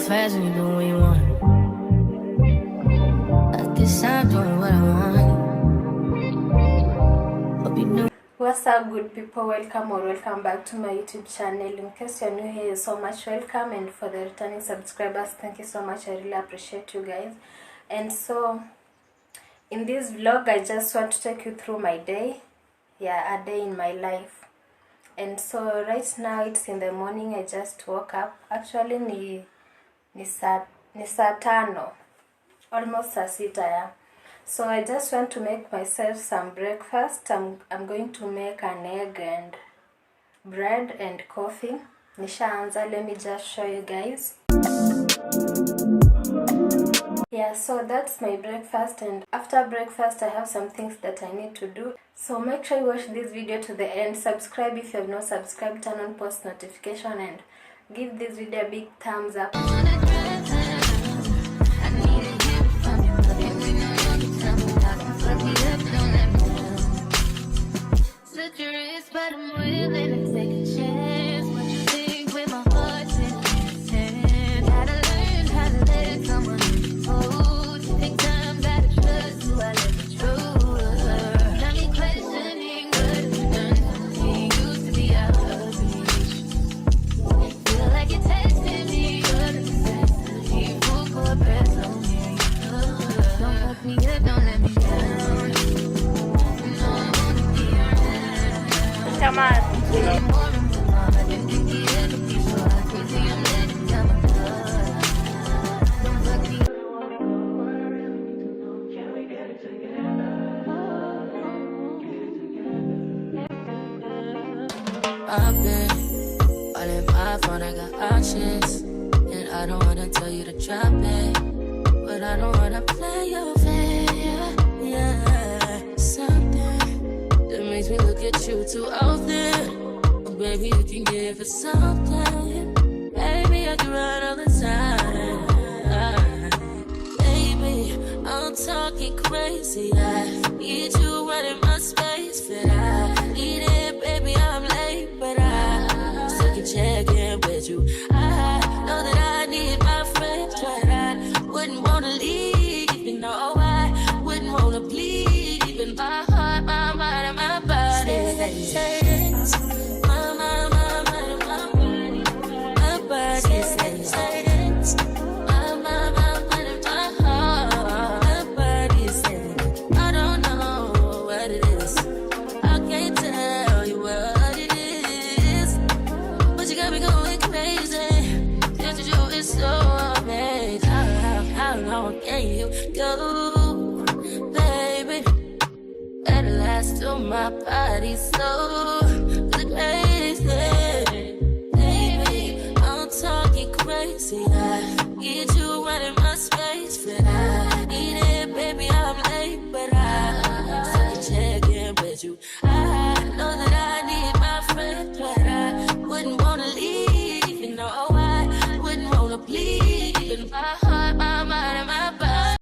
fast and you do what you want. At this time, doing what I want. Hope you know. What's up, good people? Welcome or welcome back to my YouTube channel. In case you're new here, so much welcome, and for the returning subscribers, thank you so much. I really appreciate you guys. And so in this vlog, I just want to take you through my day. Yeah, a day in my life. And so right now it's in the morning. I just woke up. Actually ni saa tano, almost saa sita, yeah. So I just want to make myself some breakfast. I'm going to make an egg and bread and coffee. Nishaanza, let me just show you guys. Yeah, so that's my breakfast, and after breakfast I have some things that I need to do. So make sure you watch this video to the end. Subscribe if you have not subscribed, turn on post notification, and give this video a big thumbs up. But I'm willing to take a chance. What you think with my heart in his hand? Gotta learn how to let someone hold. Take time, gotta trust who I let the truth. Got me questioning what nothing used to be out of reach. Feel like you're testing me, but it's necessary. Full court press on me. Don't fuck me up, don't let me down. Come on. I've been all in my phone, I got options, and I don't wanna tell you to drop it, but I don't wanna play your fair. Yeah, something that makes me look at you too often. Oh, baby, you can give it something. Baby, I can run all the time. Baby, I'm talking crazy. I need you running my space, but I need it, baby. I'm late, but I still can check in with you. I know that I need my friends, but I wouldn't wanna leave. You know, I wouldn't wanna bleed. Even my heart, my mind, and my body. Says, my mind, my body. My body says, my mind, and my heart. My body says, I don't know what it is. I can't tell you what it is, but you got me going crazy. Just you is so amazing. How long can you go, baby? Better last till my body's slow.